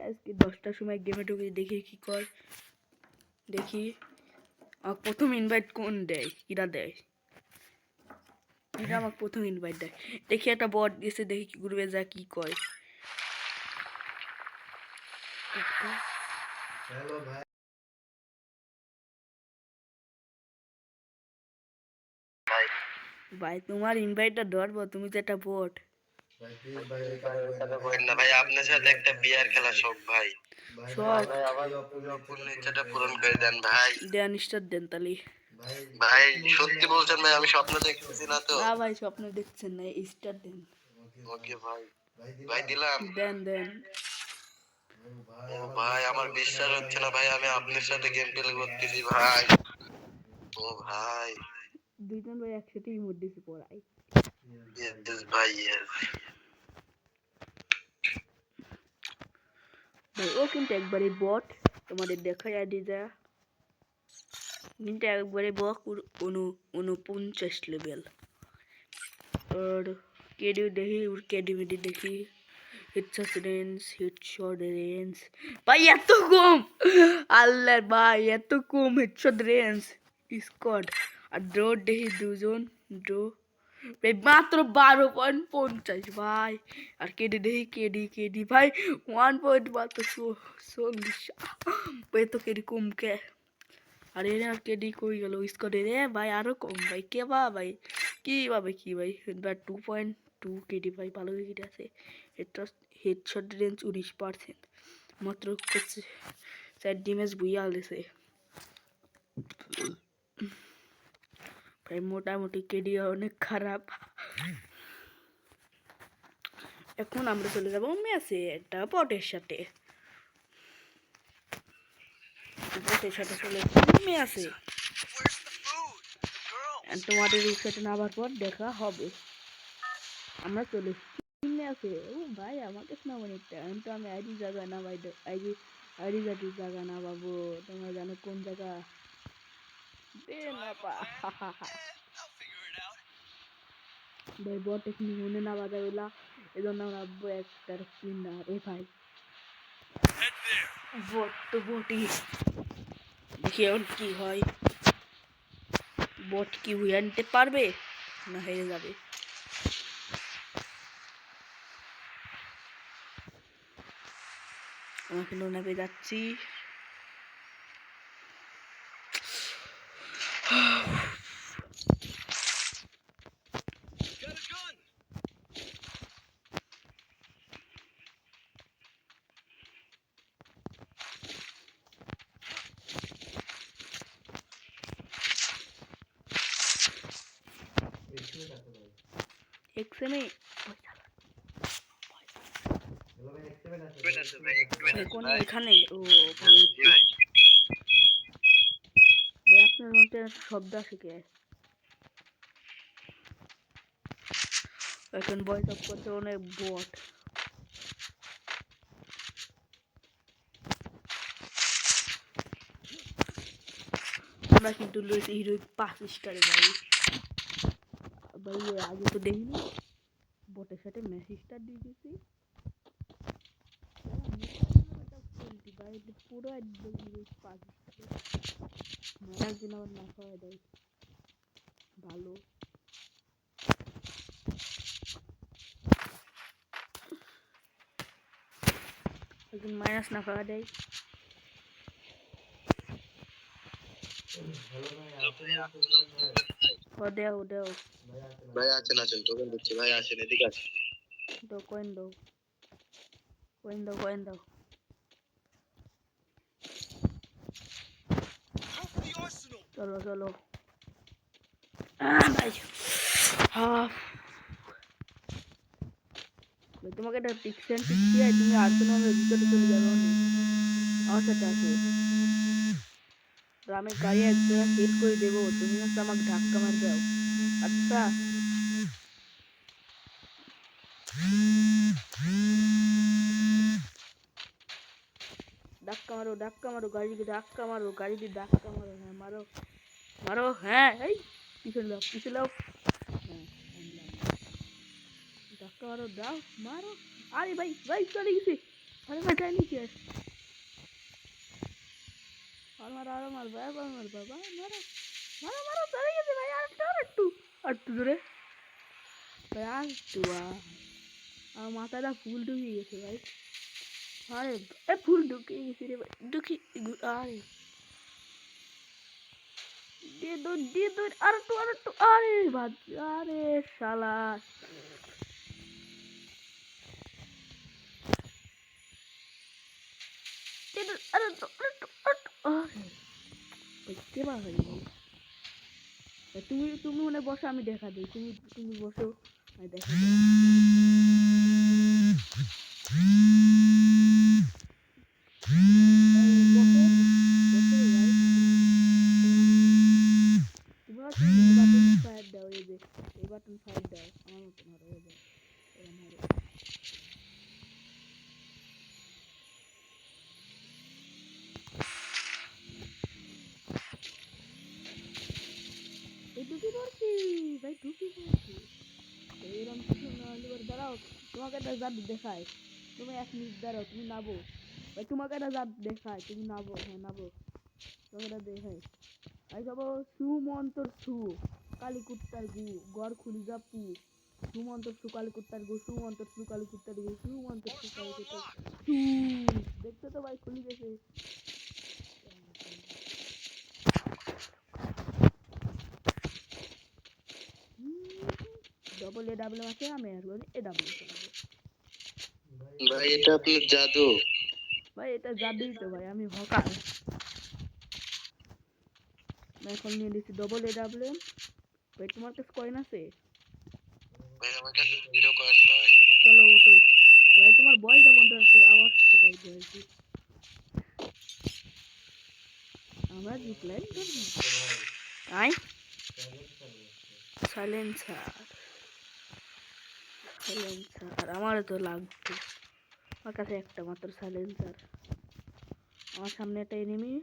আজকে 10টার সময় গেমে ঢুকে দেখি কি কর, দেখি আমাকে প্রথম ইনভাইট কোন দেয়, কিরা দেয়, এটা আমাকে প্রথম ইনভাইট দেয়। দেখি একটা বট দিয়েছে, দেখি কি গ্রুপে যা কি কয়। হ্যালো ভাই, ভাই তোমার ইনভাইটটা ধরবো, তুমি তো একটা বট। ভাই প্লিজ ভাই ওই কাটা করেন না ভাই, আপনার সাথে একটা বিয়ার খেলা শখ ভাই। শখ ভাই আমার এই অপূর্ণ ইচ্ছাটা পূরণ করে দেন ভাই। দেন স্টার দেন তালি। ভাই সত্যি বলছেন ভাই, আমি স্বপ্ন দেখতেছি না তো? না ভাই স্বপ্ন দেখছেন না, স্টার দেন। ওকে ভাই, ভাই দিলাম। দেন দেন। ও ভাই আমার বিশ্বাস হচ্ছে না ভাই, আমি আপনার সাথে গেম প্লে করতেছি ভাই। ও ভাই দুইজন ভাই একসাথে ইমোট দিছি পড়াই। ইয়েস ভাই ইয়েস। ভাই ও কিন্তু একবারে বট, তোমাদের দেখাই আইডি যা, কিন্তু একবারে বক 49 লেভেল। और केडी देखी और केडी मेडी देखी, হেডশট রেঞ্জ ভাই এত কম, আল্লাহ ভাই এত কম হেডশট রেঞ্জ স্কোয়াড। আর ড্র দেখি দুজন ড্র ভাই মাত্র 12.50 ভাই। আর কেডি দেখি কেডি ভাই 1 মাত্র 40 ভাই, তো কেডি কম কে। আর এনে আর কেডি কই গেল স্কোয়াডে রে ভাই, আরো কম ভাই, কে বা ভাই কি ভাই 2.2 কেডি ভাই, ভালো কেডি আছে। হেডশট রেঞ্জ 19%, মাত্র 4 ডিমেজ বুইয়া আলেছে ভাই, মোটামুটি কেডি অনেক খারাপ। এখন আমরা চলে যাবো ম্যাচে একটা বটের সাথে চলে ম্যাচে। তোমাদের উইকেটে নামার পর দেখা হবে। আমরা চলে আছে। ও ভাই আমাকে নামাবো নিতে, তো আমি আইডি জায়গা না ভাই, আইডি জায়গা না বাবু, তোমরা জানো কোন জায়গা ভাই। বট এখানে মনে না বাজা বলা, এজন্য নামবো একটা স্পিনার। এ ভাই বট তো বটই, দেখি এখন কি হয়। বট কি হুইয়া নিতে পারবে না হেরে যাবে? আমাকে লোনাবে যাচ্ছি। এক্সএমএ এখানে ও আপনার নোটে শব্দ আসে কে? এখন ভয়েস অফ করতে অনেক বট। আমরা কিন্তু লইছি হিরোইক 5 স্টারে ভাই। ভাই আগে তো দেখিনি, বটের সাথে ম্যাচ স্টার দিয়ে দিয়েছি ভাই, পুরো একদম হিরোইক 5 স্টারে। একদিন আবার না খাওয়া দেয় ভালো। একদিন মাইনাস না খাওয়া দেয়। দেও দেও ভাই আছেন তোকে দিচ্ছি ভাই, আসেন এদিকে আসেন। দাও কয়েন দাও, কয়েন দাও। চলো ভাই। তোমাকে একটা টিকসেন দিয়ে তুমি আর্সেনালের ভিতরে চলে যাবে অনেক। আমার সাথে আসো, আমি গাড়ি এক জায়গায় সেট করে দেবো, তুমি হচ্ছে আমাকে ধাক্কা মার দাও। আচ্ছা ধাক্কা মারো গাড়ি দিয়ে ধাক্কা মারো, হ্যাঁ মারো হ্যাঁ। এই পিছনে দাও হ্যাঁ, ধাক্কা মারো দাও মারো। আরে ভাই চলে গেছে আরে ভাই যাই নিচে আর মার আর মার ভাই আর মার বাবা মারো মারো মারো চলে গেছে ভাই আর একটু জোরে ভাই আর একটু আমার মাথাটা ফুল ঢুকে গেছে ভাই আরে এ ফুল ঢুকে গেছে রে ভাই ঢুকি আরে দিয়ে দৌড় আর একটু আরে বাদ আরে শালা আরে দেখতে পারো তুমি তুমি মনে বসো আমি দেখা দিই তুমি তুমি বসো আমি দেখা দিই বাটন ফায়ার দাও এই যে এই বাটন ফায়ার দাও আমার মতন হারো হয়ে যায় এরকম হারো এই ঢুকি পড়ছি ভাই ঢুকি পড়ছি এরকম কিছু না হলে দাঁড়াও তোমাকে একটা জাদু দেখায় তুমি 1 মিনিট দাঁড়াও তুমি নাবো ভাই তোমাকে একটা জাদু দেখায় তুমি নাবো হ্যাঁ নাবো তোমাকে একটা দেখায় আই যাবো সুমন্তর সু কালীকুত্তার গু গড় খুলি যা পু সুমন্তর সু কালীকুত্তার গু সুমন্তর সু কালীকুত্তার গু সুমন্তর সু কালীকুত্তার সু দেখছো তো ভাই খুলি গেছে ডবল এ ডাবল আছে আমি আর এ ডাবল ভাই এটা আপনার জাদু ভাই এটা জাদুই তো ভাই আমি হকার ভাই এখন নিয়ে নিচ্ছি ডবল এ ডাবল ভাই তোমার কাছে কয়েন আছে ভাই আমার কাছে 0 কয়েন ভাই চলো ওটো ভাই তোমার বয়সটা বন্ধ রাখতে আওয়াজ তো ভাই বয়স আমরা জিতলাম আই সাইলেন্সার সাইলেন্সার আমারও তো লাগবে আমার কাছে একটা মাত্র সাইলেন্সার আমার সামনে একটা এনিমি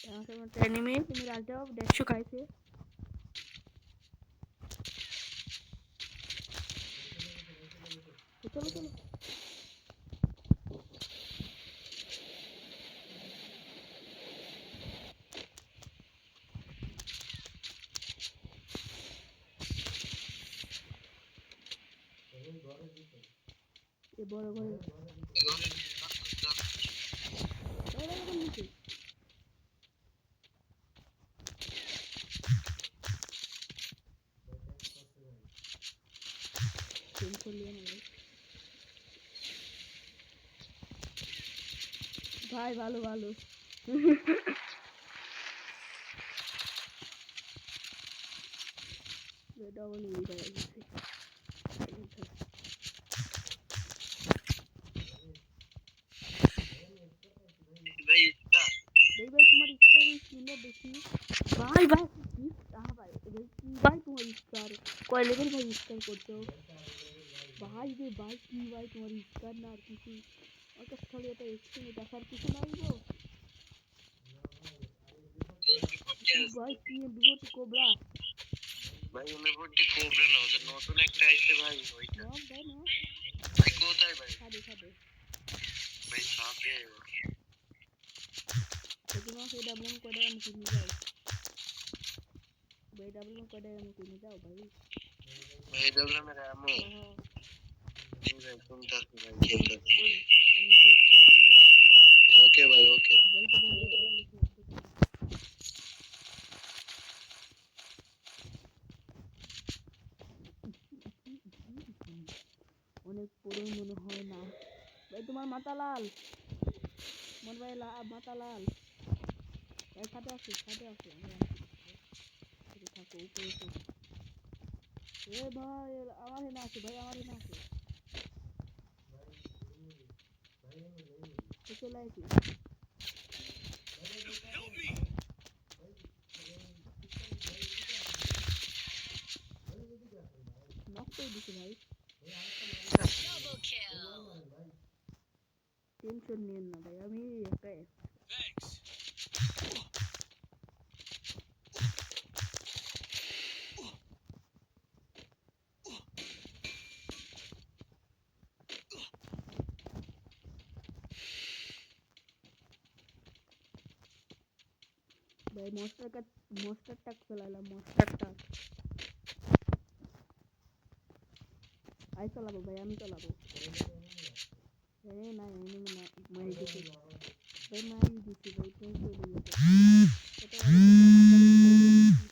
আমার সামনে একটা এনিমি তুমি রাখ যাও 150 খাইছে চলো চলো এ বড় ঘরে নিচে টেনশন নিয়ে না ভাই ভালো ভালো ডবল উইডা গেছে ভাই এটা দেই ভাই তোমার স্টার ছিল দেখি ভাই ভাই ভাই কি ভাই তোমার স্টার কয় লেভেল ভাই স্টার করছো ভাই রে ভাই কি ভাই তোমার স্টার না আর কিছু আমার কাছে খালি এটা এক্সট্রিম দেখার কিছু নাই গো ভাই কি বিভূতি কোবরা ভাই বিভূতি কোবরা না ওদের নতুন একটা আইছে ভাই ওইটা নাম ভাই না ভাই কোথায় ভাই ছাদে ভাই সাথে তোমার সেই ডাবলুম করে আমি কিনে যাও ভাই ডাবলুম করে আমি কিনে যাও ভাই ভাই ডাবলুম এর আমো জি ভাই কোনটা ভাই খেলতে ওকে ভাই ওকে ভাই তো বন্ধ করে অনেক পুরো মনে হয় না ভাই তোমার মাথা লাল মন ভাই মাথা লাল ভাই সাথে আছে থাকো উপরে এ ভাই আমার না আছে ভাই আমার না আছে চলে আসি নক করে দিছি ভাই টেনশন নিয়েন না ভাই আমি একাই ভাই মস্টার টাক ফেলাইলাম মস্টার টাক আই চালাবো ভাই আমি চালাবো না এনিমি না মারি দিছি ভাই মারি দিছি ভাই তুমি চলে গেছে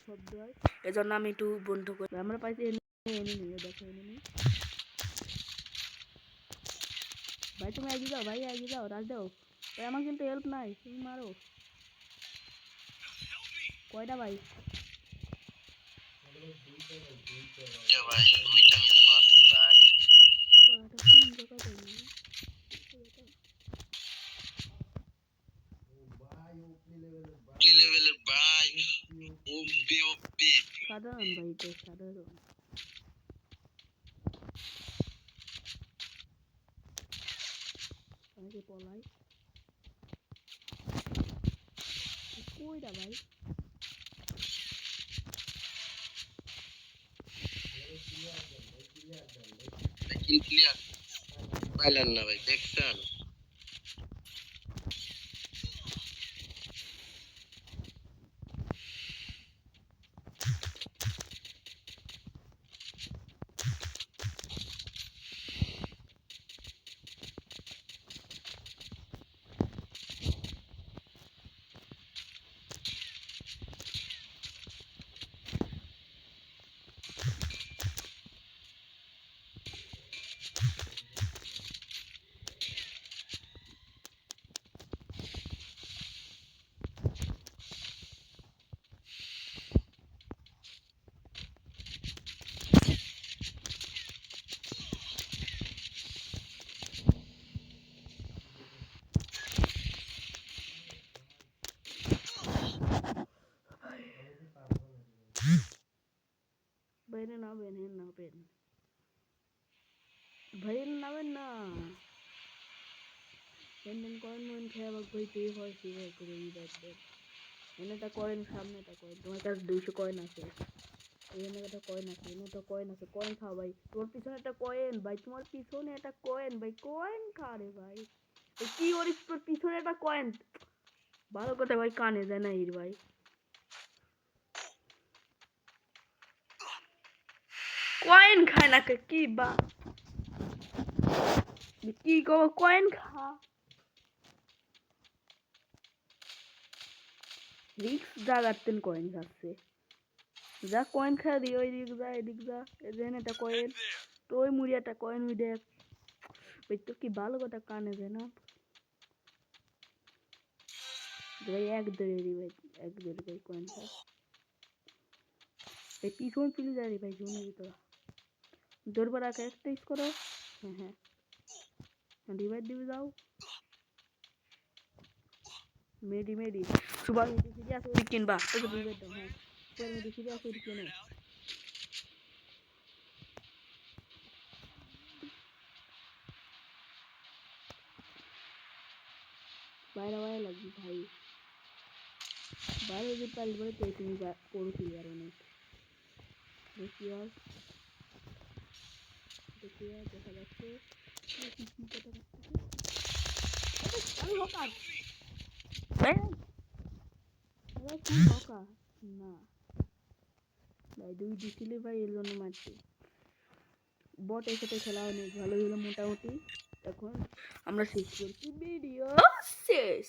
শব্দ হয় এজন্য আমি একটু বন্ধ করি আমরা পাইছি এনিমি দেখো এনিমি ভাই তুমি এগিয়ে যাও রাজ দাও ভাই আমার কিন্তু হেল্প নাই তুমি মারো কয়টা ভাই ভাই দুইটা মিলে মারছি ভাই কি লেভেলের ভাই ওপি সাধারণ ভাই তো সাধারণ আমাকে পলাই কইরা ভাই কিল ক্লিয়ার পাইলেন না ভাই দেখছেন বাইরে নাবেন বাইরে নাবেন না পেন্ডেন্ট করেন মন খেয়ে ভাই তুই হয় সিভার করে দেখবেন এনেটা কয়েন সামনেটা কয়েন তোমার কাছে 200 কয়েন আছে এখানে একটা কয়েন আছে এখানে কয়েন আছে কয়েন খাও ভাই তোমার পিছনে একটা কয়েন ভাই তোমার পিছনে একটা কয়েন ভাই কয়েন খা রে ভাই কি করিস তোর পিছনে একটা কয়েন ভালো কথা ভাই কানে যায় না হির ভাই কয়েন খায় না কি বা কি গো কয়েন খা রিক্স জাগাতেন কয়েন খাচ্ছে যা কয়েন খা দি ওই এদিক যা এজেন এটা কয়েন তো ওই মুড়ি একটা কয়েন উই দেখ ওই তো কি ভালো কথা কানে যায় না ভাই এক ধরে দি ভাই এক ধরে ভাই কয়েন খা এই পিছন চলে যায় রে ভাই জোনের ভিতর দৌড়বার আগে একটা ইস করো হ্যাঁ ডিভাইড দিবে যাও মেডি সুবা মেডি ফিরে আসো ওই কিনবা ওই ডিভাইড দাও হ্যাঁ পরে মেডি ফিরে আসো ওই কিনে বাইরে লাগবে ভাই বাইরে যদি পারলে বলে তো তুমি করো ক্লিয়ার অনেক দেখি আর দেখা যাচ্ছে আমি হকার না ভাই দুই দিছিলে ভাই এর জন্য মারছি বট এর সাথে খেলা অনেক ভালো হলো মোটামুটি এখন আমরা শেষ করছি ভিডিও শেষ